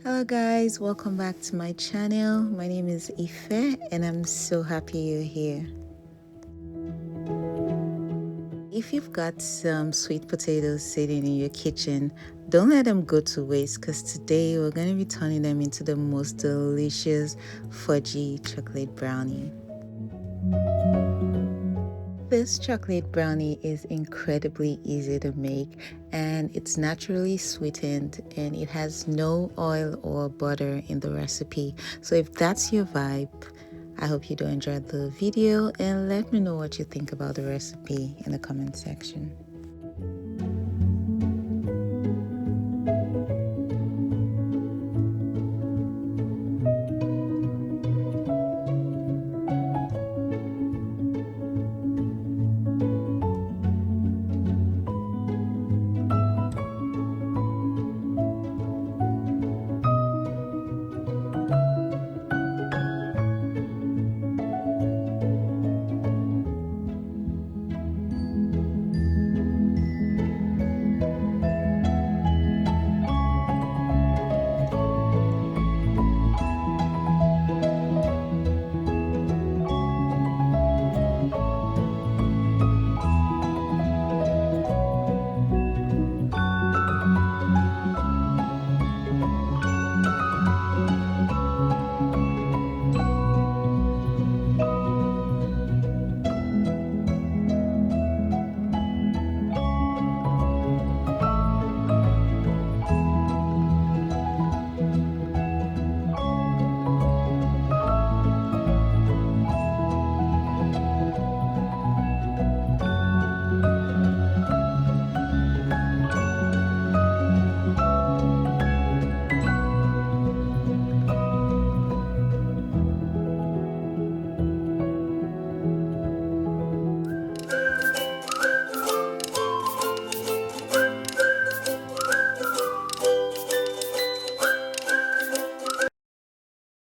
Hello guys, welcome back to my channel. My name is Ife and I'm so happy you're here. If you've got some sweet potatoes sitting in your kitchen, don't let them go to waste because today we're going to be turning them into the most delicious fudgy chocolate brownie. This chocolate brownie is incredibly easy to make and it's naturally sweetened and it has no oil or butter in the recipe. So if that's your vibe, I hope you do enjoy the video and let me know what you think about the recipe in the comment section.